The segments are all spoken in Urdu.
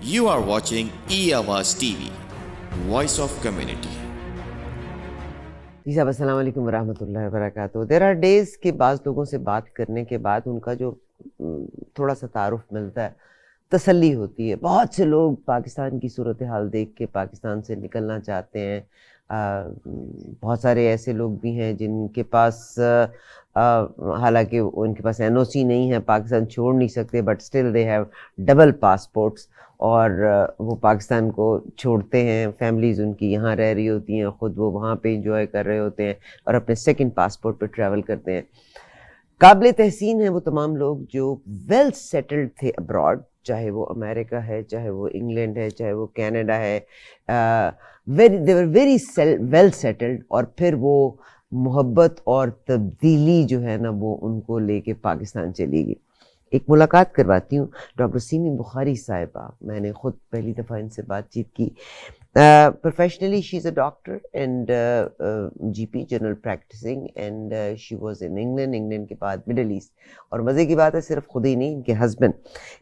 You are watching E-Awaaz TV, Voice of Community. جی صاحب السلام علیکم ورحمۃ اللہ وبرکاتہ. دیر آر ڈیز کہ بعض لوگوں سے بات کرنے کے بعد ان کا جو تھوڑا سا تعارف ملتا ہے، تسلی ہوتی ہے. بہت سے لوگ پاکستان کی صورتحال دیکھ کے پاکستان سے نکلنا چاہتے ہیں. بہت سارے ایسے لوگ بھی ہیں جن کے پاس حالانکہ ان کے پاس این او سی نہیں ہے، پاکستان چھوڑ نہیں سکتے، but still they have double passports, اور وہ پاکستان کو چھوڑتے ہیں. فیملیز ان کی یہاں رہ رہی ہوتی ہیں، خود وہ وہاں پہ انجوائے کر رہے ہوتے ہیں اور اپنے سیکنڈ پاسپورٹ پہ ٹریول کرتے ہیں. قابل تحسین ہیں وہ تمام لوگ جو ویل سیٹلڈ تھے ابراڈ، چاہے وہ امریکہ ہے، چاہے وہ انگلینڈ ہے، چاہے وہ کینیڈا ہے. دے ور ویری ویل سیٹلڈ، اور پھر وہ محبت اور تبدیلی جو ہے نا وہ ان کو لے کے پاکستان چلی گئی. ایک ملاقات کرواتی ہوں ڈاکٹر سیمی بخاری صاحبہ. میں نے خود پہلی دفعہ ان سے بات چیت کی. Professionally she is a doctor and G P general practising, and she was in England کے بعد مڈل ایسٹ. اور مزے کی بات ہے صرف خود ہی نہیں،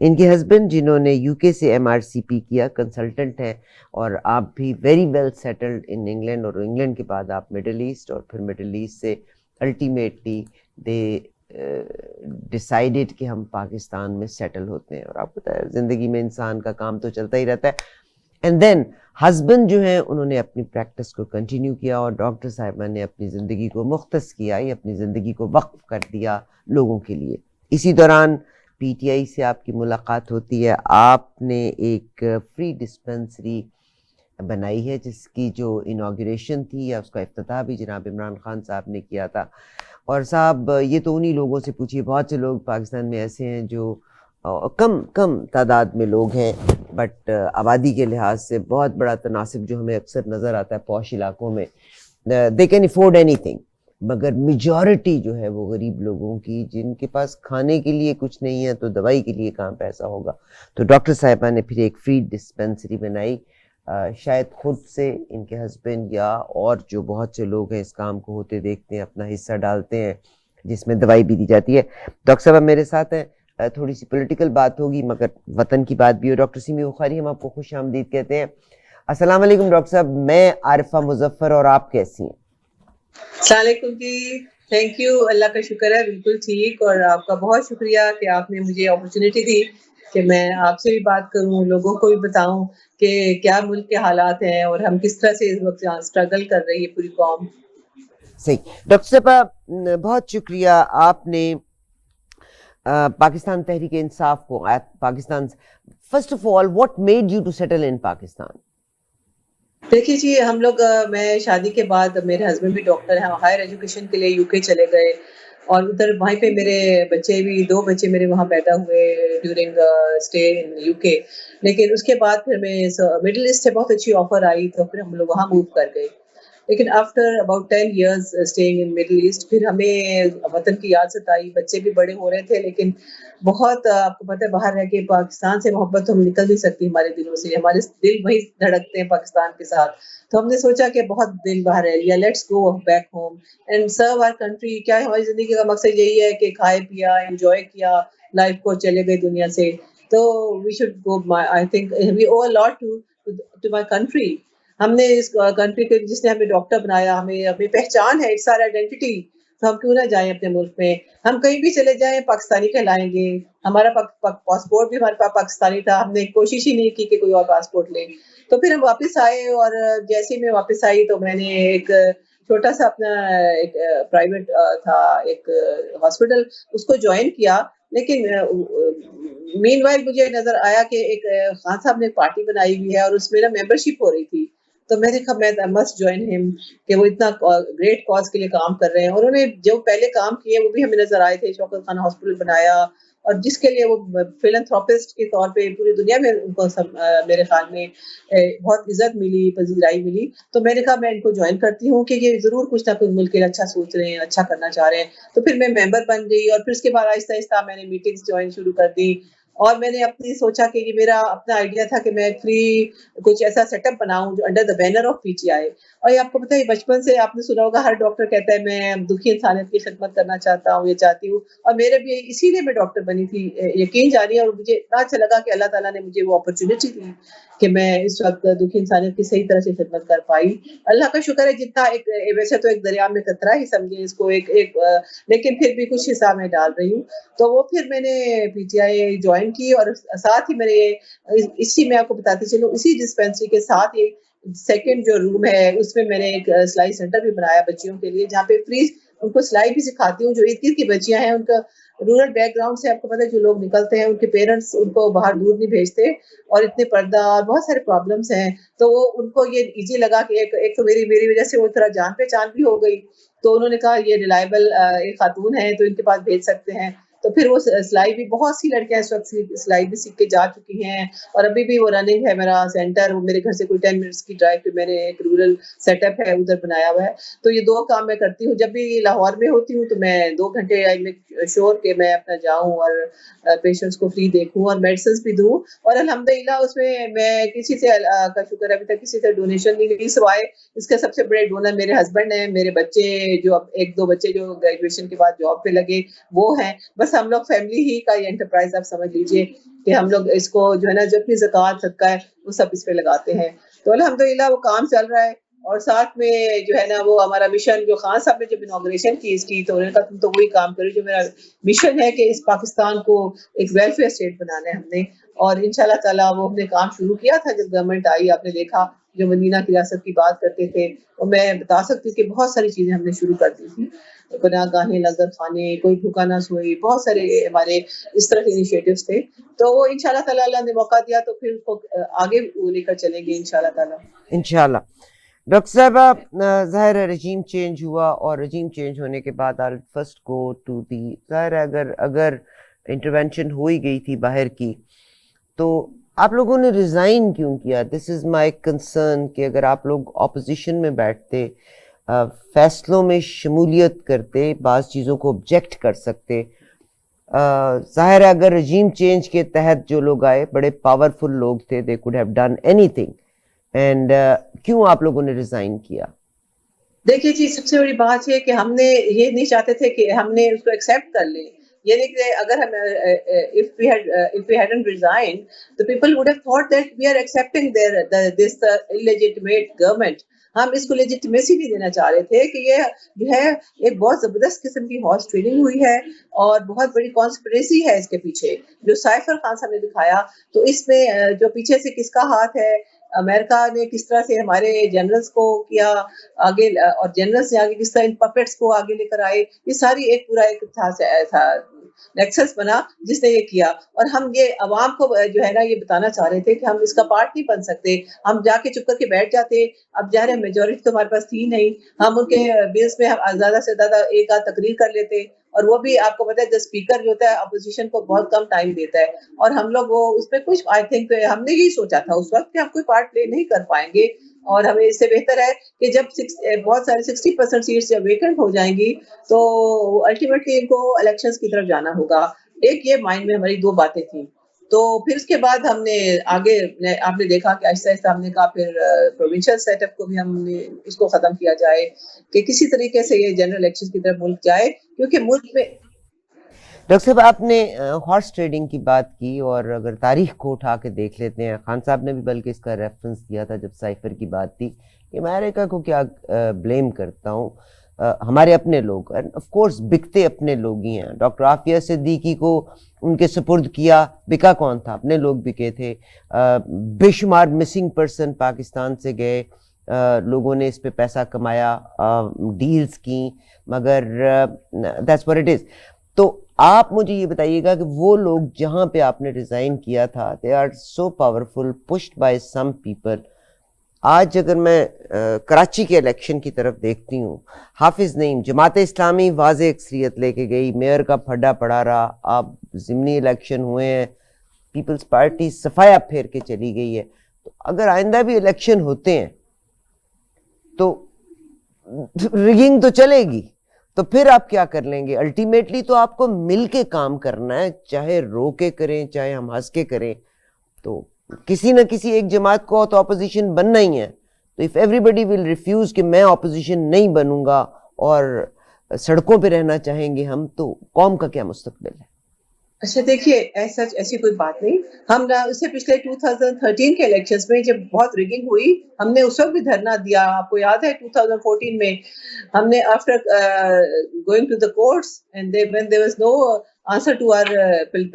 ان کے ہسبینڈ جنہوں نے یو کے سے ایم آر سی پی کیا، کنسلٹنٹ ہیں. اور آپ بھی very well settled in England, اور انگلینڈ کے بعد آپ مڈل ایسٹ، اور پھر مڈل ایسٹ سے الٹیمیٹلی دے ڈیسائیڈڈ کہ ہم پاکستان میں سیٹل ہوتے ہیں. اور آپ کو پتہ ہے زندگی میں انسان کا کام تو چلتا ہی رہتا ہے. اینڈ دین ہسبینڈ جو ہیں انہوں نے اپنی پریکٹس کو کنٹینیو کیا، اور ڈاکٹر صاحبہ نے اپنی زندگی کو مختص کیا، یا اپنی زندگی کو وقف کر دیا لوگوں کے لیے. اسی دوران پی ٹی آئی سے آپ کی ملاقات ہوتی ہے. آپ نے ایک فری ڈسپنسری بنائی ہے جس کی جو انوگریشن تھی، یا اس کا افتتاح بھی جناب عمران خان صاحب نے کیا تھا. اور صاحب یہ تو انہی لوگوں سے پوچھیے، بہت سے لوگ پاکستان میں ایسے ہیں جو کم تعداد میں لوگ ہیں، بٹ آبادی کے لحاظ سے بہت بڑا تناسب جو ہمیں اکثر نظر آتا ہے پوش علاقوں میں. They can afford any thing, مگر میجورٹی جو ہے وہ غریب لوگوں کی، جن کے پاس کھانے کے لیے کچھ نہیں ہے تو دوائی کے لیے کہاں پیسہ ہوگا. تو ڈاکٹر صاحبہ نے پھر ایک فری ڈسپنسری بنائی. شاید خود سے ان کے ہسبینڈ یا اور جو بہت سے لوگ ہیں اس کام کو ہوتے دیکھتے ہیں، اپنا حصہ ڈالتے ہیں، جس میں دوائی بھی دی جاتی ہے. ڈاکٹر صاحب میرے ساتھ ہیں. تھوڑی سی پولیٹیکل بات ہوگی مگر وطن کی بات بھی ہو. ڈاکٹر سیمی بخاری، ہم آپ کو خوش آمدید کہتے ہیں. السلام علیکم ڈاکٹر صاحب، میں عارفہ مظفر، اور آپ کیسی ہیں؟ السلام علیکم جی، تھینک یو، اللہ کا شکر ہے، بالکل ٹھیک. اور آپ کا بہت شکریہ کہ آپ نے مجھے اپرچونٹی دی کہ میں آپ سے بھی بات کروں، لوگوں کو بھی بتاؤں کہ کیا ملک کے حالات ہیں اور ہم کس طرح سے اس وقت اسٹرگل کر رہی ہے پوری قوم. صحیح. ڈاکٹر صاحب بہت شکریہ. آپ نے پاکستان تحریک انصاف کو، Pakistan, first of all what made you to settle in Pakistan? دیکھیے جی، ہم لوگ، میں شادی کے بعد، میرے ہسبینڈ بھی ڈاکٹر ہیں، ہائر ایجوکیشن کے لیے یو کے چلے گئے، اور ادھر وہیں پہ میرے بچے بھی، 2 بچے میرے وہاں پیدا ہوئے ڈیورنگ اسٹے ان یو کے. لیکن اس کے بعد پھر میں مڈل ایسٹ سے بہت اچھی آفر آئی تو پھر ہم لوگ وہاں موو کر گئے. لیکن after about 10 years staying in Middle East, پھر ہمیں وطن کی یاد ستائی. بچے بھی بڑے ہو رہے تھے، لیکن بہت، آپ کو پتہ ہے باہر رہ کے پاکستان سے محبت تو ہم نکل نہیں سکتی ہمارے دلوں سے، ہمارے دل وہی دھڑکتے ہیں پاکستان کے ساتھ. تو ہم نے سوچا کہ بہت دل باہر رہ لیا، let's go back home and serve our country. کیا ہماری زندگی کا مقصد یہی ہے کہ کھائے پیا، انجوائے کیا لائف کو، چلے گئے دنیا سے. تو we should go. I think we owe a lot to my country. ہم نے اس کنٹری کے، جس نے ہمیں ڈاکٹر بنایا، ہمیں اپنی پہچان ہے، اٹس آور آئیڈینٹی، تو ہم کیوں نہ جائیں اپنے ملک میں. ہم کہیں بھی چلے جائیں پاکستانی کہلائیں گے. ہمارا پاسپورٹ بھی ہمارے پاس پاکستانی تھا، ہم نے کوشش ہی نہیں کی کہ کوئی اور پاسپورٹ لیں. تو پھر ہم واپس آئے، اور جیسے میں واپس آئی تو میں نے ایک چھوٹا سا اپنا ایک پرائیویٹ تھا ایک ہاسپٹل، اس کو جوائن کیا. لیکن مین وائل مجھے نظر آیا کہ ایک خان صاحب نے پارٹی بنائی ہوئی ہے اور اس میں نا ممبر شپ ہو رہی تھی. تو میں نے کہا میں مسٹ جوائن ہم، کہ وہ اتنا گریٹ کاز کے لیے کام کر رہے ہیں. انہوں نے جو پہلے کام کیے وہ بھی ہمیں نظر آئے تھے. شوکت خان ہاسپٹل بنایا، اور جس کے لیے وہ فلانتھراپسٹ کے طور پہ پوری دنیا میں ان کو میرے خیال میں بہت عزت ملی، پذیرائی ملی. تو میں نے کہا میں ان کو جوائن کرتی ہوں کہ یہ ضرور کچھ نہ کچھ ملک کے لیے اچھا سوچ رہے ہیں، اچھا کرنا چاہ رہے ہیں. تو پھر میں ممبر بن گئی، اور پھر اس کے بعد آہستہ آہستہ میں نے میٹنگس جوائن شروع کر دی. اور میں نے اپنی سوچا کہ یہ میرا اپنا آئیڈیا تھا کہ میں فری کچھ ایسا سیٹ اپ بناؤں جو under the banner of P T I. اور یہ آپ کو پتہ ہے بچپن سے آپ نے سنا ہوگا ہر ڈاکٹر کہتا ہے میں دکھی انسانیت کی خدمت کرنا چاہتا ہوں، یہ چاہتی ہوں. اور میرے بھی اسی لیے میں ڈاکٹر بنی تھی، یقین جانیے. اور مجھے اتنا اچھا لگا کہ اللہ تعالیٰ نے مجھے وہ اپرچونٹی دی کہ میں اس وقت دکھی انسانیت کی صحیح طرح سے خدمت کر پائی. اللہ کا شکر ہے. جتنا ایک ویسے تو ایک دریا میں قطرہ ہی سمجھے اس کو ایک لیکن پھر بھی کچھ حصہ میں ڈال رہی ہوں. تو وہ پھر میں نے پی ٹی آئی جوائن کی اور ساتھ ہی میرے اسی میں آپ کو بتاتی چلوں اسی ڈسپینسری کے ساتھ ہی سیکنڈ جو روم ہے اس میں نے ایک سلائی سینٹر بھی بنایا بچیوں کے لیے، جہاں پہ فری ان کو سلائی بھی سکھاتی ہوں. جو 21 کی بچیاں ہیں ان کا رورل بیک گراؤنڈ سے آپ کو پتہ ہے جو لوگ نکلتے ہیں ان کے پیرنٹس ان کو باہر دور نہیں بھیجتے اور اتنے پردہ اور بہت سارے پرابلمس ہیں. تو وہ ان کو یہ ایزی لگا کہ ایک تو میری وجہ سے وہ طرح جان پہچان بھی ہو گئی. تو انہوں نے کہا یہ ریلائبل ایک خاتون ہے تو ان کے پاس بھیج سکتے ہیں. تو پھر وہ سلائی بھی بہت سی لڑکیاں اس وقت سلائی بھی سیکھ کے جا چکی ہیں اور ابھی بھی وہ رننگ ہے میرا سینٹر. وہ میرے گھر سے کوئی 10 منٹس کی ڈرائیو پہ میں نے ایک رورل سیٹ اپ ہے ادھر بنایا ہوا ہے. تو یہ 2 کام میں کرتی ہوں. جب بھی لاہور میں ہوتی ہوں تو میں 2 گھنٹے آئی میک شور کہ میں اپنا جاؤں اور پیشنٹس کو فری دیکھوں اور میڈیسنس بھی دوں. اور الحمدللہ اس میں کسی سے کا شکر ہے ابھی تک کسی سے ڈونیشن نہیں لی سوائے اس کے سب سے بڑے ڈونر میرے ہسبینڈ ہیں. میرے بچے جو اب 1-2 بچے جو گریجویشن کے بعد جاب پہ لگے وہ ہیں. بس ہم لوگ فیملی ہی کا یہ انٹرپرائز آپ سمجھ لیجئے کہ ہم لوگ اس کو جو ہے نا جو اپنی زکوٰۃ صدقہ ہے وہ سب اس پہ لگاتے ہیں. تو الحمدللہ وہ کام چل رہا ہے. اور ساتھ میں جو ہے نا وہ ہمارا مشن جو خان صاحب نے جب انوگریشن کی اس کی تو انہوں نے کہا تم تو وہی کام کرو جو میرا مشن ہے کہ اس پاکستان کو ایک ویلفیئر اسٹیٹ بنانا ہے ہم نے. اور انشاءاللہ تعالیٰ وہ ہم نے کام شروع کیا تھا جب گورنمنٹ آئی. آپ نے دیکھا جو مدینہ کی ریاست کی بات کرتے تھے اور میں بتا سکتی ہوں کہ بہت ساری چیزیں ہم نے شروع کر دی تھی. گناہ گاہیں لنگر خانے کوئی بھوکا نہ سوئی بہت سارے ہمارے اس طرح کے انیشیٹوز تھے. تو وہ انشاءاللہ تعالیٰ اللہ نے موقع دیا تو پھر اس کو آگے لے کر چلیں گے انشاءاللہ تعالیٰ. انشاءاللہ. ڈاکٹر صاحبہ ظاہر ہے رجیم چینج ہوا اور رجیم چینج ہونے کے بعد آل فرسٹ گو ٹو دی ظاہر ہے اگر انٹروینشن ہو ہی گئی تھی باہر کی تو آپ لوگوں نے ریزائن کیوں کیا؟ دس از مائی کنسرن کہ اگر آپ لوگ اپوزیشن میں بیٹھتے فیصلوں میں شمولیت کرتے بعض چیزوں کو آبجیکٹ کر سکتے. ظاہر ہے اگر رجیم چینج کے تحت جو لوگ آئے بڑے پاورفل لوگ تھے they could have done any thing and کیوں آپ لوگوں نے ریزائن کیا؟ دیکھیے جی سب سے بڑی بات یہ کہ ہم نے یہ نہیں چاہتے تھے کہ ہم نے اس کو ایکسیپٹ کر لیں. یہ نہیں کہ اگر ہم if we hadn't resigned the people would have thought that we are accepting this illegitimate government. ہم اس کو لیجیٹمیسی نہیں دینا چاہ رہے تھے کہ یہ جو ہے ایک بہت زبردست قسم کی ہارس ٹریڈنگ ہوئی ہے اور بہت بڑی کانسپریسی ہے اس کے پیچھے جو سائفر خان صاحب نے دکھایا. تو اس میں جو پیچھے سے کس کا ہاتھ ہے، امریکہ نے کس طرح سے ہمارے جنرلز کو کیا آگے اور جنرلز سے آگے کس طرح ان پپیٹس کو آگے لے کر آئے، یہ ساری ایک پورا ایک تھا نیکسس بنا جس نے یہ کیا. اور ہم یہ عوام کو جو ہے نا یہ بتانا چاہ رہے تھے کہ ہم اس کا پارٹ نہیں بن سکتے. ہم جا کے چپ کر کے بیٹھ جاتے. اب ظاہر ہے میجورٹی تو ہمارے پاس تھی نہیں. ہم ان کے بلز میں زیادہ سے زیادہ ایک آدھ تقریر کر لیتے اور وہ بھی آپ کو پتا ہے جو اسپیکر جو ہوتا ہے اپوزیشن کو بہت کم ٹائم دیتا ہے اور ہم لوگ وہ اس پہ کچھ آئی تھنک ہم نے یہی سوچا تھا اس وقت کہ ہم کوئی پارٹ پلے نہیں کر پائیں گے. اور ہمیں اس سے بہتر ہے کہ جب بہت سارے 60% سیٹس جب ویکنٹ ہو جائیں گی تو الٹیمیٹلی ان کو الیکشنز کی طرف جانا ہوگا. ایک یہ مائنڈ میں ہماری 2 باتیں تھیں. تو پھر اس کے بعد ہم نے آگے آپ نے دیکھا کہ آہستہ آہستہ ہم نے کہا پھر پروونشل سیٹ اپ کو بھی ہم نے اس کو ختم کیا جائے کہ کسی طریقے سے یہ جنرل الیکشن کی طرف ملک جائے کیونکہ ملک میں. ڈاکٹر صاحب آپ نے ہارس ٹریڈنگ کی بات کی اور اگر تاریخ کو اٹھا کے دیکھ لیتے ہیں خان صاحب نے بھی بلکہ اس کا ریفرنس دیا تھا جب سائفر کی بات تھی کہ میں امریکہ کو کیا بلیم کرتا ہوں، ہمارے اپنے لوگ آف کورس بکتے اپنے لوگ ہی ہیں. ڈاکٹر عافیہ صدیقی کو ان کے سپرد کیا، بکا کون تھا؟ اپنے لوگ بکے تھے. بے شمار مسنگ پرسن پاکستان سے گئے، لوگوں نے اس پہ پیسہ کمایا، ڈیلز کی، مگر دیٹس واٹ اٹ از. تو آپ مجھے یہ بتائیے گا کہ وہ لوگ جہاں پہ آپ نے ریزائن کیا تھا they are so powerful pushed by some people. آج اگر میں کراچی کے الیکشن کی طرف دیکھتی ہوں، حافظ نعیم جماعت اسلامی واضح اکثریت لے کے گئی، میئر کا پھڈا پڑا رہا. اب ضمنی الیکشن ہوئے ہیں، پیپلز پارٹی صفایا پھیر کے چلی گئی ہے. تو اگر آئندہ بھی الیکشن ہوتے ہیں تو ریگنگ تو چلے گی. تو پھر آپ کیا کر لیں گے؟ الٹیمیٹلی تو آپ کو مل کے کام کرنا ہے، چاہے رو کے کریں چاہے ہم ہنس کے کریں. تو کسی نہ کسی ایک جماعت کو تو اپوزیشن بننا ہی ہے. تو if everybody will refuse کہ میں اپوزیشن نہیں بنوں گا اور سڑکوں پہ رہنا چاہیں گے ہم، تو قوم کا کیا مستقبل ہے؟ اچھا دیکھیے، ایسی کوئی بات نہیں. ہم اس سے پچھلے 2013 کے الیکشنز میں جب بہت ریگنگ ہوئی، ہم نے اس وقت بھی دھرنا دیا. آپ کو یاد ہے 2014 میں ہم نے after going to the courts and when there was no answer to our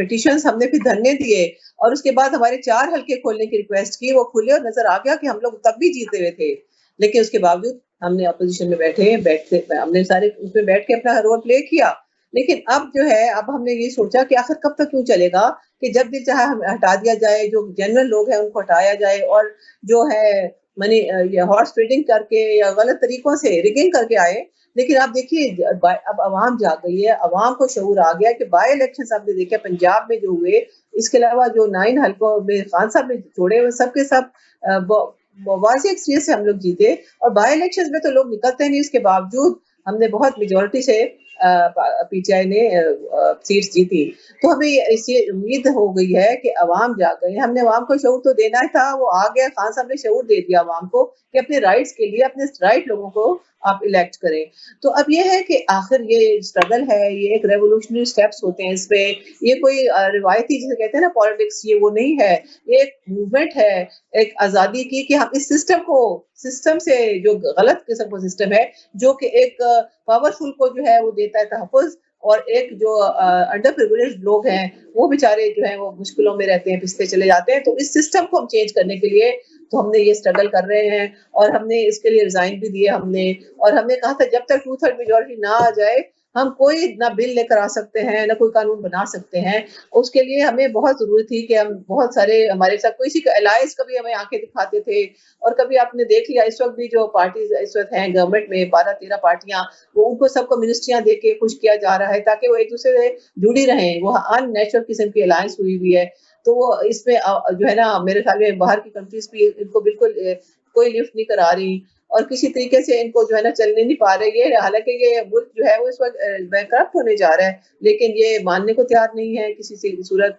petitions، ہم نے پھر دھرنے دیے اور اس کے بعد ہمارے 4 حلقے کھولنے کی ریکویسٹ کی. وہ کھلے اور نظر آ گیا کہ ہم لوگ تب بھی جیتے ہوئے تھے، لیکن اس کے باوجود ہم نے اپوزیشن میں بیٹھتے ہم نے سارے اس میں بیٹھ کے اپنا رول پلے کیا. لیکن اب جو ہے، اب ہم نے یہ سوچا کہ آخر کب تک کیوں چلے گا کہ جب دل چاہے ہٹا دیا جائے، جو جنرل لوگ ہیں ان کو ہٹایا جائے، اور جو ہے منی ہارس ٹریڈنگ کر کے یا غلط طریقوں سے ریگنگ کر کے آئے. لیکن آپ دیکھیے اب عوام جاگ گئی ہے، عوام کو شعور آ گیا کہ بائی الیکشن آپ نے دیکھا پنجاب میں جو ہوئے، اس کے علاوہ جو 9 حلقوں میں خان صاحب نے چھوڑے ہوئے، سب کے سب واضح اکثریت سے ہم لوگ جیتے. اور بائی الیکشن میں تو لوگ نکلتے نہیں، اس کے باوجود ہم نے بہت میجورٹی سے پی ٹی آئی نے سیٹس جیتی. تو ہمیں اس سے امید ہو گئی ہے کہ عوام جا گئے. ہم نے عوام کو شعور تو دینا ہی تھا، وہ آ گیا. خان صاحب نے شعور دے دیا عوام کو کہ اپنے رائٹس کے لیے اپنے رائٹ لوگوں کو آپ الیکٹ کریں. تو اب یہ ہے کہ آخر یہ اسٹرگل ہے، یہ ایک ریولوشنری اسٹیپس ہوتے ہیں. اس پہ یہ کوئی روایتی جسے کہتے ہیں نا پالیٹکس، یہ وہ نہیں ہے. یہ ایک موومنٹ ہے ایک آزادی کی کہ ہم اس سسٹم سے، جو غلط قسم کا سسٹم ہے، جو کہ ایک پاورفل کو جو ہے وہ دیتا ہے تحفظ، اور ایک جو انڈر پریویلیج لوگ ہیں وہ بیچارے جو ہیں وہ مشکلوں میں رہتے ہیں، پستے چلے جاتے ہیں. تو اس سسٹم کو ہم چینج کرنے کے لیے تو ہم نے یہ اسٹرگل کر رہے ہیں، اور ہم نے اس کے لیے ریزائن بھی دیے ہم نے. اور ہم نے کہا تھا جب تک 2/3 میجورٹی نہ آ جائے ہم کوئی نہ بل لے کر آ سکتے ہیں نہ کوئی قانون بنا سکتے ہیں. اس کے لیے ہمیں بہت ضروری تھی کہ ہم بہت سارے ہمارے ساتھ کسی کا الائنس کبھی ہمیں آنکھیں دکھاتے تھے. اور کبھی آپ نے دیکھ لیا اس وقت بھی جو پارٹیز اس وقت ہیں گورنمنٹ میں 12-13 پارٹیاں، وہ ان کو سب کو منسٹریاں دے کے خوش کیا جا رہا ہے تاکہ وہ ایک دوسرے سے جڑی رہیں. وہ ان نیچرل قسم کی الائنس ہوئی ہوئی ہے. تو وہ اس میں جو ہے نا میرے خیال میں باہر کی کنٹریز بھی ان کو بالکل کوئی لفٹ نہیں کرا رہی، اور کسی طریقے سے ان کو جو ہے نا چلنے نہیں پا رہے. یہ حالانکہ یہ ملک جو ہے وہ اس وقت بینکرپٹ ہونے جا رہا ہے، لیکن یہ ماننے کو تیار نہیں ہے کسی سے صورت.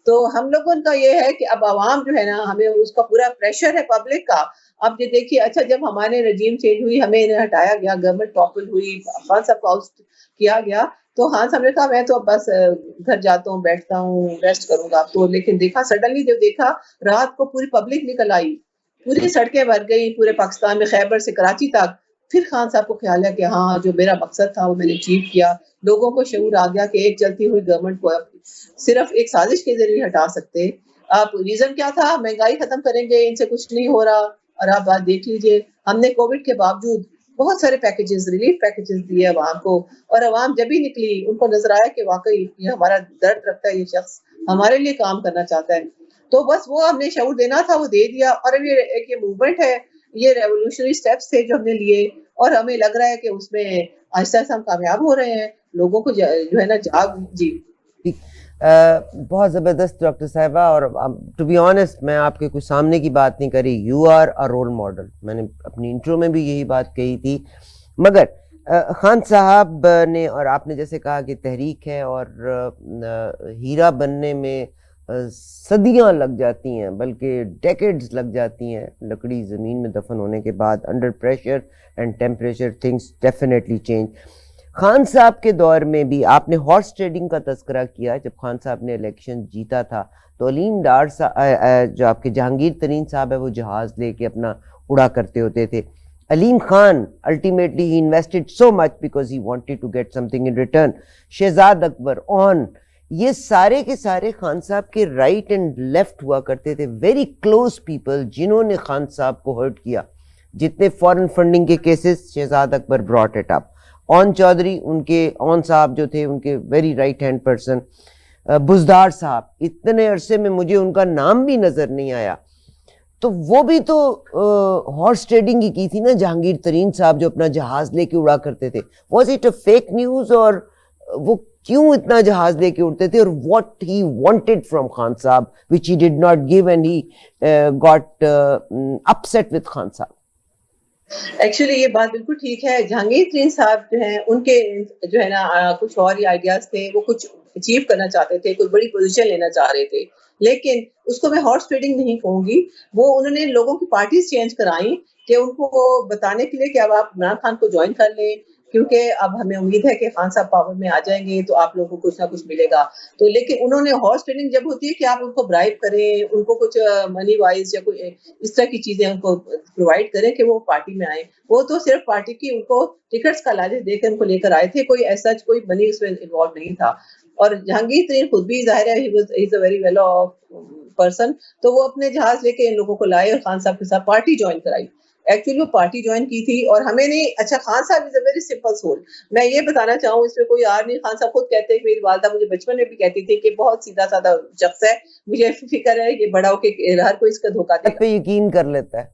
تو ہم لوگوں کا یہ ہے کہ اب عوام جو ہے نا، ہمیں اس کا پورا پریشر ہے پبلک کا. اب یہ دیکھیے، اچھا جب ہمارے رجیم چینج ہوئی، ہمیں انہیں ہٹایا گیا، گورنمنٹ ٹاپل ہوئی، خان صاحب کو آؤٹ کیا گیا، تو خان صاحب نے کہا میں تو اب بس گھر جاتا ہوں، بیٹھتا ہوں، ریسٹ کروں گا. تو لیکن دیکھا سڈنلی جب دیکھا رات کو پوری پبلک نکل آئی، پوری سڑکیں بھر گئی پورے پاکستان میں، خیبر سے کراچی تک. پھر خان صاحب کو خیال ہے کہ ہاں جو میرا مقصد تھا وہ میں نے اچیو کیا. لوگوں کو شعور آ گیا کہ ایک چلتی ہوئی گورنمنٹ کو صرف ایک سازش کے ذریعے ہٹا سکتے. آپ ریزن کیا تھا؟ مہنگائی ختم کریں گے، ان سے کچھ نہیں ہو رہا. اور آپ بات دیکھ لیجئے، ہم نے کووڈ کے باوجود بہت سارے پیکیجز، ریلیف پیکیجز دیے عوام کو، اور عوام جب ہی نکلی ان کو نظر آیا کہ واقعی یہ ہمارا درد رکھتا ہے، یہ شخص ہمارے لیے کام کرنا چاہتا ہے. تو بس وہ ہم نے شعور دینا تھا، وہ دے دیا. اور اب یہ ایک یہ موومنٹ ہے، یہ ریولوشنری سٹیپس تھے جو ہم نے لیے، اور ہمیں لگ رہا ہے کہ اس میں آہستہ آہستہ ہم کامیاب ہو رہے ہیں. لوگوں کو جو ہے نا جی بہت زبردست ڈاکٹر صاحبہ. اور ٹو بی آنیسٹ میں آپ کے کچھ سامنے کی بات نہیں کری. You are a role model. میں نے اپنی انٹرو میں بھی یہی بات کہی تھی. مگر خان صاحب نے، اور آپ نے جیسے کہا کہ تحریک ہے اور ہیرا بننے میں صدیاں لگ جاتی ہیں، بلکہ ڈیکیڈز لگ جاتی ہیں. لکڑی زمین میں دفن ہونے کے بعد under pressure and temperature things definitely change. Khan صاحب کے دور میں بھی آپ نے ہارس ٹریڈنگ کا تذکرہ کیا. جب خان صاحب نے الیکشن جیتا تھا تو علیم ڈار صاحب جو آپ کے جہانگیر ترین صاحب ہے، وہ جہاز لے کے اپنا اڑا کرتے ہوتے تھے. علیم Khan ultimately he invested so much because he wanted to get something in return. Shahzad Akbar on یہ سارے کے سارے خان صاحب کے رائٹ اینڈ لیفٹ ہوا کرتے تھے، ویری کلوز پیپل جنہوں نے خان صاحب کو ہرٹ کیا. جتنے فورن فنڈنگ کے cases Shahzad Akbar brought it up. اون چودھری ان کے اون صاحب جو تھے ان کے very right hand person. Buzdar صاحب اتنے عرصے میں مجھے ان کا نام بھی نظر نہیں آیا. تو وہ بھی تو ہارس ٹریڈنگ ہی کی تھی نا. جہانگیر ترین صاحب جو اپنا جہاز لے کے اڑا کرتے تھے، was it a fake news? اور وہ کیوں اتنا جہاز لے کے اڑتے تھے؟ اور what he wanted from Khan صاحب which he did not give and he got upset with Khan صاحب. ایکچولی یہ بات بالکل ٹھیک ہے. جہانگیر ترین صاحب جو ہیں ان کے جو ہے نا کچھ اور ہی آئیڈیاز تھے, وہ کچھ اچیو کرنا چاہتے تھے, کوئی بڑی پوزیشن لینا چاہ رہے تھے, لیکن اس کو میں ہارس ٹریڈنگ نہیں کہوں گی. وہ انہوں نے لوگوں کی پارٹیز چینج کرائیں کہ ان کو بتانے کے لیے کہ اب آپ عمران خان کو جوائن کر لیں, کیونکہ اب ہمیں امید ہے کہ خان صاحب پاور میں آ جائیں گے تو آپ لوگوں کو کچھ نہ کچھ ملے گا. تو لیکن انہوں نے ہارس ٹریڈنگ جب ہوتی ہے کہ آپ ان کو برائب کریں, ان کو کچھ منی وائز یا کوئی اس طرح کی چیزیں ان کو پرووائڈ کریں کہ وہ پارٹی میں آئیں, وہ تو صرف پارٹی کی ان کو ٹکٹس کا لالچ دے کر ان کو لے کر آئے تھے, کوئی ایسا کوئی منی اس میں انوالو نہیں تھا. اور جہانگیر ترین خود بھی ظاہر ہے he is a very well off person, تو وہ اپنے جہاز لے کے ان لوگوں کو لائے اور خان صاحب کے ساتھ پارٹی جوائن کرائی. ایکچولی وہ پارٹی جوائن کی تھی اور ہمیں نہیں. اچھا, خان صاحب از اے ویری سمپل سول. میں یہ بتانا چاہوں اس میں کوئی یار نہیں, خان صاحب خود کہتے ہیں, میری والدہ مجھے بچپن میں بھی کہتی تھی کہ بہت سیدھا سادہ شخص ہے, مجھے فکر ہے کہ بڑا ہو کے ہر کوئی اس کا دھوکہ دے گا, پہ یقین کر لیتا ہے.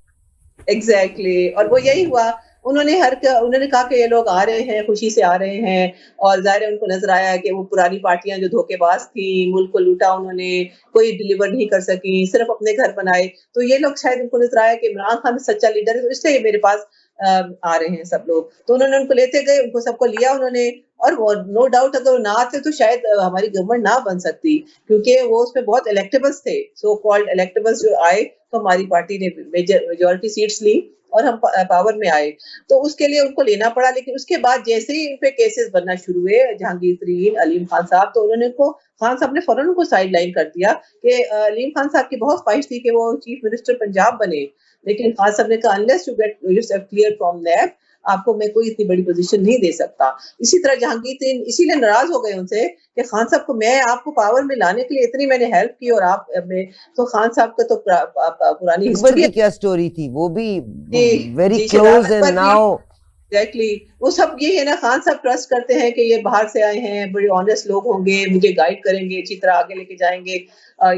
ایگزیکٹلی. اور وہ یہی ہوا. انہوں نے کہا کہ یہ لوگ آ رہے ہیں, خوشی سے آ رہے ہیں, اور ظاہر ان کو نظر آیا کہ وہ پرانی پارٹیاں جو دھوکے باز تھیں, ملک کو لوٹا انہوں نے, کوئی ڈیلیور نہیں کر سکی, صرف اپنے گھر بنائے. تو یہ لوگ شاید ان کو نظر آیا کہ عمران خان سچا لیڈر ہے, تو اس لیے میرے پاس آ رہے ہیں سب لوگ. تو انہوں نے ان کو لیتے گئے, ان کو سب کو لیا انہوں نے, اور وہ نو ڈاؤٹ اگر وہ نہ آتے تو شاید ہماری گورنمنٹ نہ بن سکتی, کیونکہ وہ اس میں بہت الیکٹیبلس تھے, سو کالڈ الیکٹیبلس جو آئے تو ہماری پارٹی نے میجورٹی سیٹس لی اور ہم پاور میں آئے. تو اس کے لیے ان کو لینا پڑا. لیکن اس کے بعد جیسے ہی ان پہ کیسز بننا شروع ہوئے, جہانگیر ترین, علیم خان صاحب, تو انہوں نے ان کو, خان صاحب نے فوراً ان کو سائڈ لائن کر دیا کہ علیم خان صاحب کی بہت خواہش تھی کہ وہ چیف منسٹر پنجاب بنے, لیکن خان صاحب نے کہا unless you get yourself clear from that, آپ کو میں کوئی اتنی بڑی پوزیشن نہیں دے سکتا. اسی طرح جہانگیر ترین اسی لیے ناراض ہو گئے ان سے کہ خان صاحب کو, میں آپ کو پاور میں لانے کے لیے اتنی میں نے ہیلپ کی اور آپ میں, تو خان صاحب کا تو پرانی اکبر ہسٹری کی کیا سٹوری تھی, وہ بھی جی ویری جی کلوز شرارت اینڈ پر بھی ناؤ. ایگزیکٹلی. وہ سب یہ ہے نا, خان صاحب ٹرسٹ کرتے ہیں کہ یہ باہر سے آئے ہیں, بڑے آنےسٹ لوگ ہوں گے, مجھے گائیڈ کریں گے, اچھی طرح آگے لے کے جائیں گے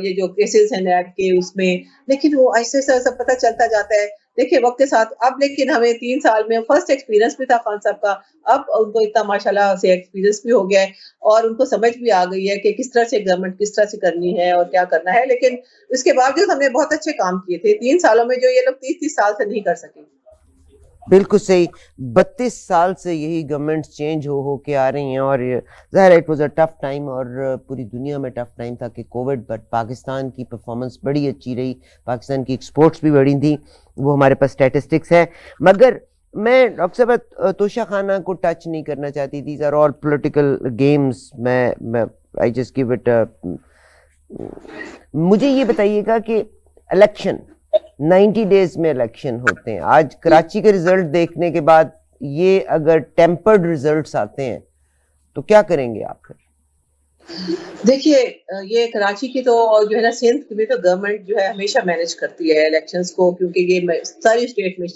یہ جو کیسز ہیں نیب کے اس میں. لیکن وہ ایسے سب پتہ چلتا جاتا ہے, دیکھیں وقت کے ساتھ. اب لیکن ہمیں 3 سال میں فرسٹ ایکسپیرینس بھی تھا خان صاحب کا, اب ان کو اتنا ماشاءاللہ سے ایکسپیرینس بھی ہو گیا ہے, اور ان کو سمجھ بھی آ گئی ہے کہ کس طرح سے گورنمنٹ کس طرح سے کرنی ہے اور کیا کرنا ہے. لیکن اس کے باوجود ہم نے بہت اچھے کام کیے تھے 3 سالوں میں, جو یہ لوگ 30 سال سے نہیں کر سکے. بالکل صحیح. 32 سال سے یہی گورنمنٹ چینج ہو کے آ رہی ہیں, اور ظاہر ہے it was a tough time, اور پوری دنیا میں ٹف ٹائم تھا کہ کووڈ, بٹ پاکستان کی پرفارمنس بڑی اچھی رہی, پاکستان کی ایکسپورٹس بھی بڑی تھیں, وہ ہمارے پاس اسٹیٹسٹکس ہے. مگر میں ڈاکٹر صاحب توشہ خانہ کو ٹچ نہیں کرنا چاہتی. These are all political games. میں آئی جسٹ گیو اٹ. مجھے یہ بتائیے گا کہ الیکشن 90 ڈیز میں الیکشن ہوتے ہیں. آج کراچی کے ریزلٹ دیکھنے کے بعد یہ اگر ٹیمپرڈ ریزلٹس آتے ہیں تو کیا کریں گے آپ پھر؟ دیکھیے یہ کراچی کی تو جو ہے نا, سندھ کی بھی تو گورنمنٹ جو ہے ہمیشہ مینج کرتی ہے الیکشنز کو, کیونکہ یہ ساری اسٹیٹ میں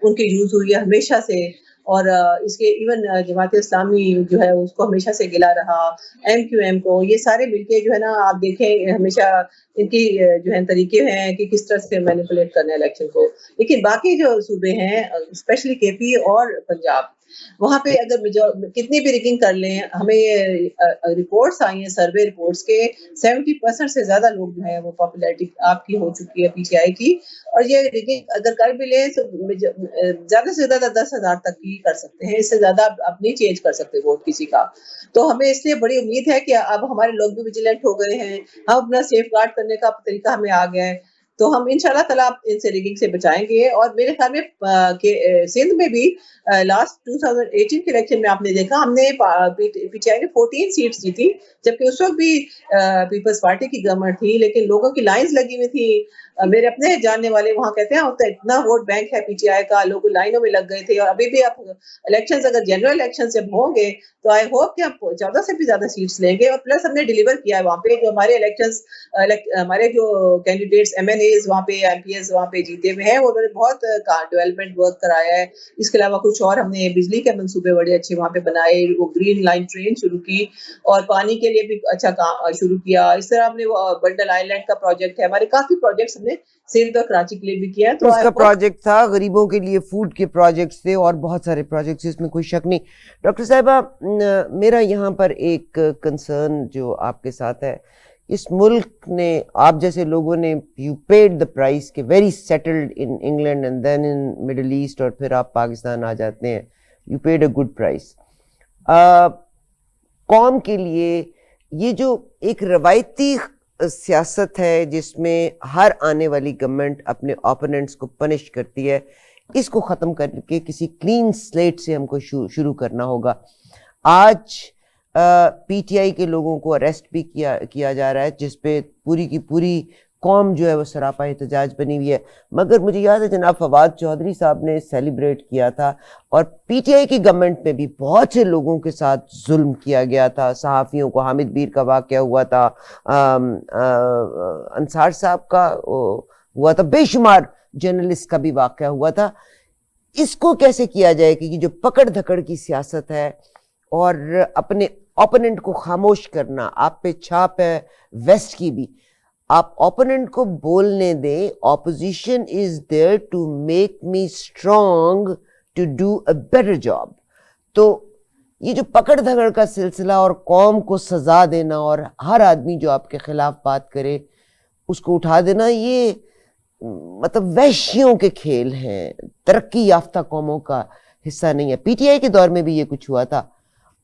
ان کی یوز ہوئی ہے ہمیشہ سے. اور اس کے ایون جماعت اسلامی جو ہے اس کو ہمیشہ سے گلا رہا, ایم کیو ایم کو, یہ سارے مل کے جو ہے نا, آپ دیکھیں ہمیشہ ان کی جو ہے طریقے ہیں کہ کس طرح سے مینیپولیٹ کرنا ہے الیکشن کو. لیکن باقی جو صوبے ہیں اسپیشلی کے پی اور پنجاب, وہاں پہ اگر کتنی بھی ریگنگ کر لیں, ہمیں رپورٹس آئی ہیں, سروے رپورٹس کے 70% سے زیادہ لوگ جو ہے وہ پاپولیرٹی آپ کی ہو چکی ہے پی ٹی آئی کی. اور یہ ریگنگ اگر کر بھی لیں تو زیادہ سے زیادہ 10,000 تک ہی کر سکتے ہیں, اس سے زیادہ آپ نہیں چینج کر سکتے ووٹ کسی کا. تو ہمیں اس لیے بڑی امید ہے کہ اب ہمارے لوگ بھی ویجیلنٹ ہو گئے ہیں, ہم اپنا سیف گارڈ کرنے کا طریقہ ہمیں آ گیا ہے, تو ہم انشاءاللہ تعالیٰ ان سے ریگنگ سے بچائیں گے. اور میرے خیال میں سندھ میں بھی لاسٹ 2018 کے الیکشن میں آپ نے دیکھا, ہم نے پی ٹی آئی نے 14 سیٹس جیتی, جبکہ اس وقت بھی پیپلز پارٹی کی گورنمنٹ تھی, لیکن لوگوں کی لائنز لگی ہوئی تھی. میرے اپنے جاننے والے وہاں کہتے ہیں اتنا ووٹ بینک ہے پی ٹی آئی کا, لوگ لائنوں میں لگ گئے تھے. اور ابھی بھی آپ الیکشنز اگر جنرل الیکشن جب ہوں گے تو آئی ہوپ کہ ہم 14 سے بھی زیادہ سیٹس لیں گے. اور پلس ہم نے ڈیلیور کیا ہے وہاں پہ, جو ہمارے الیکشنز ہمارے جو کینڈیڈیٹس ایم این ایز وہاں پہ, ایم پی ایس وہاں پہ جیتے ہوئے ہیں, انہوں نے بہت ڈیولپمنٹ ورک کرایا ہے. اس کے علاوہ کچھ اور ہم نے بجلی کے منصوبے بڑے اچھے وہاں پہ بنائے, وہ گرین لائن ٹرین شروع کی, اور پانی کے لیے بھی اچھا کام شروع کیا. اس طرح ہم نے وہ بنڈل آئی لینڈ کا پروجیکٹ ہے, ہمارے کافی پروجیکٹس ہم نے سندھ اور کراچی کے لیے بھی کیا. تو اس کا پروجیکٹ تھا غریبوں کے لیے, فوڈ کے پروجیکٹس تھے, اور بہت سارے پروجیکٹس, اس میں کوئی شک نہیں. ڈاکٹر صاحبہ میرا یہاں پر ایک کنسرن جو آپ کے ساتھ ہے اس ملک نے آپ جیسے لوگوں نے یو پیڈ دا پرائز کہ very settled in England and then in Middle East اور پھر آپ پاکستان آ جاتے ہیں, you paid a good price. قوم کے لیے یہ جو ایک روایتی سیاست ہے جس میں ہر آنے والی گورنمنٹ اپنے اوپوننٹس کو پنش کرتی ہے, اس کو ختم کر کے کسی کلین سلیٹ سے ہم کو شروع کرنا ہوگا. آج پی ٹی آئی کے لوگوں کو اریسٹ بھی کیا جا رہا ہے, جس پہ پوری کی پوری قوم جو ہے وہ سراپا احتجاج بنی ہوئی ہے. مگر مجھے یاد ہے جناب فواد چودھری صاحب نے سیلیبریٹ کیا تھا, اور پی ٹی آئی کی گورنمنٹ میں بھی بہت سے لوگوں کے ساتھ ظلم کیا گیا تھا. صحافیوں کو, حامد بیر کا واقعہ ہوا تھا, انصار صاحب کا ہوا تھا, بے شمار جرنلسٹ کا بھی واقعہ ہوا تھا. اس کو کیسے کیا جائے کہ یہ جو پکڑ دھکڑ کی سیاست ہے اور اپنے اوپوننٹ کو خاموش کرنا, آپ پہ چھاپ ہے ویسٹ کی بھی, آپ اوپوننٹ کو بولنے دیں. Opposition is there to make me strong to do a better job. تو یہ جو پکڑ دھکڑ کا سلسلہ اور قوم کو سزا دینا اور ہر آدمی جو آپ کے خلاف بات کرے اس کو اٹھا دینا, یہ مطلب وحشیوں کے کھیل ہیں, ترقی یافتہ قوموں کا حصہ نہیں ہے. پی ٹی آئی کے دور میں بھی یہ کچھ ہوا تھا,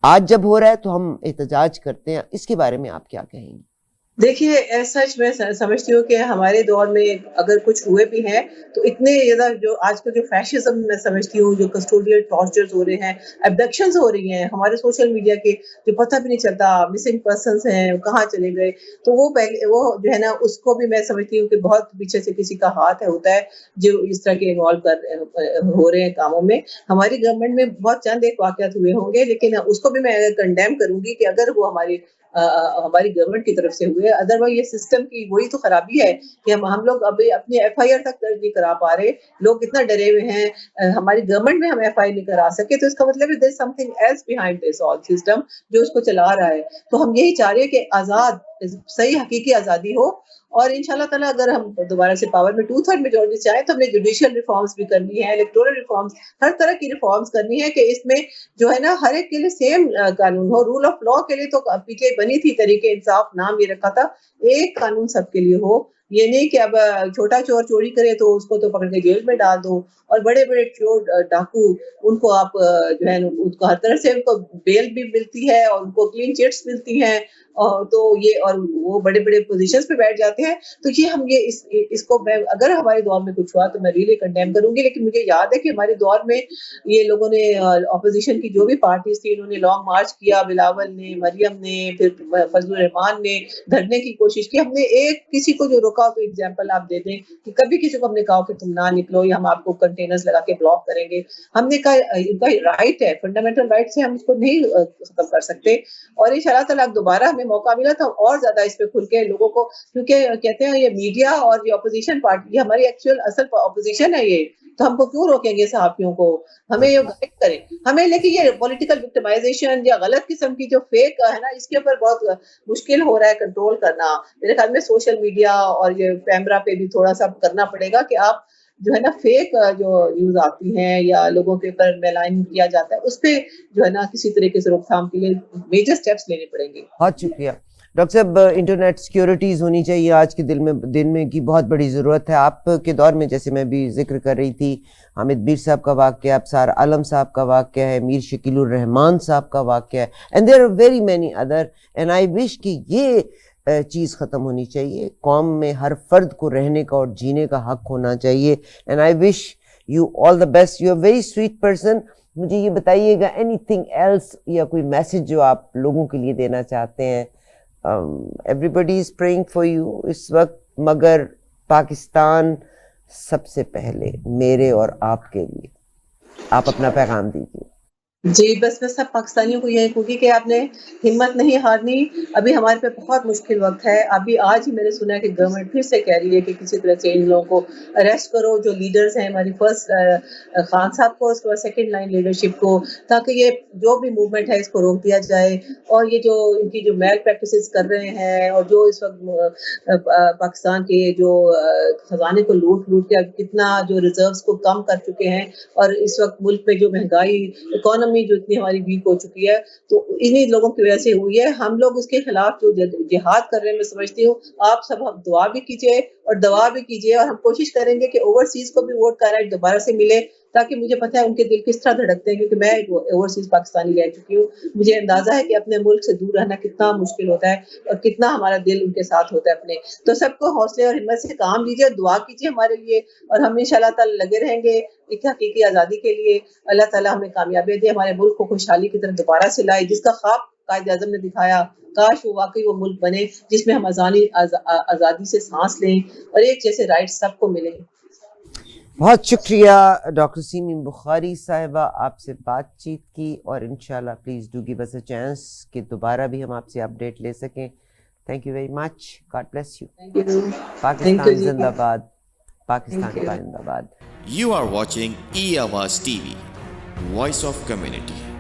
آج جب ہو رہا ہے تو ہم احتجاج کرتے ہیں. اس کے بارے میں آپ کیا کہیں گے؟ دیکھیے سچ میں سمجھتی ہوں کہ ہمارے دور میں اگر کچھ ہوئے بھی ہیں تو اتنے زیادہ جو آج کل جو فیشزم میں سمجھتی ہوں, جو کسٹوڈیل ٹارچرز ہو رہے ہیں, ابڈکشنز ہو رہی ہیں, ہمارے سوشل میڈیا کے جو پتہ بھی نہیں چلتا, مسنگ پرسنس ہیں کہاں چلے گئے, تو وہ پہلے وہ جو ہے نا اس کو بھی میں سمجھتی ہوں کہ بہت پیچھے سے کسی کا ہاتھ ہوتا ہے جو اس طرح کے انوالو ہو رہے ہیں کاموں میں. ہماری گورنمنٹ میں بہت چند ایک واقعات ہوئے ہوں گے, لیکن اس کو بھی میں کنڈیم کروں گی کہ اگر وہ ہماری گورنمنٹ کی طرف سے ہوئے. ادروائز یہ سسٹم کی وہی تو خرابی ہے کہ ہم لوگ ابھی اپنی ایف آئی آر تک درج نہیں کرا پا رہے. لوگ اتنا ڈرے ہوئے ہیں, ہماری گورنمنٹ میں ہم ایف آئی نہیں کرا سکے, تو اس کا مطلب ہے something else behind this all system جو اس کو چلا رہا ہے. تو ہم یہی چاہ رہے ہیں کہ آزاد صحیح حقیقی آزادی ہو, اور انشاءاللہ تعالیٰ اگر ہم دوبارہ سے پاور میں 2/3 میجورٹی چاہیں تو ہم نے جوڈیشل ریفارمز بھی کرنی ہے, الیکٹورل ریفارمز, ہر طرح کی ریفارمز کرنی ہے کہ اس میں جو ہے نا ہر ایک کے لیے سیم قانون ہو. رول آف لا کے لیے تو پی ٹی آئی بنی تھی, طریقے انصاف نام یہ رکھا تھا, ایک قانون سب کے لیے ہو. یہ نہیں کہ اب چھوٹا چور چوری کرے تو اس کو تو پکڑ کے جیل میں ڈال دو, اور بڑے بڑے چور ڈاکو ان کو آپ جو ہے ان کو ہر طرح سے ان کو بیل بھی ملتی ہے اور ان کو کلین چٹس ملتی ہیں, تو یہ اور وہ بڑے بڑے پوزیشنز پہ بیٹھ جاتے ہیں. تو یہ ہم یہ اس کو میں اگر ہمارے دور میں کچھ ہوا تو میں ریلی کنڈیم کروں گی. لیکن مجھے یاد ہے کہ ہمارے دور میں یہ لوگوں نے اپوزیشن کی جو بھی پارٹیز تھی انہوں نے لانگ مارچ کیا, بلاول نے, مریم نے, پھر فضل الرحمان نے دھرنے کی کوشش کی. ہم نے ایک کسی کو جو روکا تو ایگزامپل آپ دے دیں کہ کبھی کسی کو ہم نے کہا کہ تم نہ نکلو یا ہم آپ کو کنٹینرز لگا کے بلاک کریں گے. ہم نے کہا ان کا رائٹ ہے, فنڈامنٹل رائٹ سے ہم اس کو نہیں ختم کر سکتے. اور ان شاء اللہ تعالیٰ دوبارہ ہمیں موقع ملا تو اور زیادہ اس پہ کھل کے لوگوں کو, کیونکہ کہتے ہیں یہ میڈیا اور یہ اپوزیشن پارٹی, یہ ہماری ایکچوئل اصل اپوزیشن ہے یہ, تو ہم کو کیوں روکیں گے صحافیوں کو, ہمیں یہ گائیڈ کریں ہمیں. لیکن یہ پولیٹیکل وکٹمائزیشن یا غلط قسم کی جو فیک ہے نا, اس کے اوپر بہت مشکل ہو رہا ہے کنٹرول کرنا. میرے خیال میں سوشل میڈیا اور یہ کیمرہ پہ بھی تھوڑا سا کرنا پڑے گا کہ آپ جو ہے نا فیک جو نیوز آتی ہیں یا لوگوں کے اوپر میلائن کیا جاتا ہے اس پہ جو ہے نا کسی طریقے سے روک تھام کے لیے میجر سٹیپس لینے پڑیں گے. بہت شکریہ ڈاکٹر صاحب. انٹرنیٹ سیکیورٹیز ہونی چاہیے آج کے دن میں کی بہت بڑی ضرورت ہے. آپ کے دور میں جیسے میں بھی ذکر کر رہی تھی, حامد بیر صاحب کا واقعہ, ابصار عالم صاحب کا واقعہ ہے, میر شکیل الرحمان صاحب کا واقعہ ہے, and there are very many other. And I wish کہ یہ چیز ختم ہونی چاہیے. قوم میں ہر فرد کو رہنے کا اور جینے کا حق ہونا چاہیے. And I wish you all the best. You a very sweet person. مجھے یہ بتائیے گا اینی تھنگ ایلس یا کوئی میسج جو آپ لوگوں کے لیے دینا چاہتے ہیں. Everybody is praying for you اس وقت, مگر پاکستان سب سے پہلے میرے اور آپ کے لیے. آپ اپنا پیغام دیجیے. جی بس میں سب پاکستانیوں کو یہی کہوں گی کہ آپ نے ہمت نہیں ہارنی. ابھی ہمارے پہ بہت مشکل وقت ہے. ابھی آج ہی میں نے سنا کہ گورنمنٹ پھر سے کہہ رہی ہے کہ کسی طرح سے ان لوگوں کو اریسٹ کرو جو لیڈرز ہیں. ہماری فرسٹ خان صاحب کو, اس کے بعد سیکنڈ لائن لیڈرشپ کو, تاکہ یہ جو بھی موومنٹ ہے اس کو روک دیا جائے. اور یہ جو ان کی جو میل پریکٹسز کر رہے ہیں اور جو اس وقت پاکستان کے جو خزانے کو لوٹ کے کتنا جو ریزروز کو کم کر چکے ہیں, اور اس وقت ملک میں جو مہنگائی, اکانومی اکنامی جو اتنی ہماری ویک ہو چکی ہے تو انہی لوگوں کی وجہ سے ہوئی ہے. ہم لوگ اس کے خلاف جو جہاد کر رہے ہیں, میں سمجھتی ہوں آپ سب دعا بھی کیجیے اور دوا بھی کیجیے, اور ہم کوشش کریں گے کہ اوورسیز کو بھی ووٹ کا رائٹ دوبارہ سے ملے, تاکہ مجھے پتہ ہے ان کے دل کس طرح دھڑکتے ہیں, کیونکہ میں اوورسیز پاکستانی رہ چکی ہوں. مجھے اندازہ ہے کہ اپنے ملک سے دور رہنا کتنا مشکل ہوتا ہے اور کتنا ہمارا دل ان کے ساتھ ہوتا ہے اپنے. تو سب کو حوصلے اور ہمت سے کام لیجیے, دعا کیجیے ہمارے لیے, اور ہم انشاءاللہ تعالی لگے رہیں گے ایک حقیقی آزادی کے لیے. اللہ تعالیٰ ہمیں کامیابی دے, ہمارے ملک کو خوشحالی کی طرف دوبارہ سے لائے, جس کا خواب قائد اعظم نے دکھایا, کاش وہ واقعی وہ ملک بنے جس میں ہم آزادی سے سانس لیں اور ایک جیسے رائٹ سب کو ملیں. بہت شکریہ ڈاکٹر سیمین بخاری صاحبہ, آپ سے بات چیت کی, اور انشاءاللہ please do give us a chance کہ دوبارہ بھی ہم آپ سے اپڈیٹ لے سکیں. Thank you very much, God bless you. Pakistan زندہ باد, پاکستان پائندہ باد. You are watching E-Awaaz TV, Voice of Community.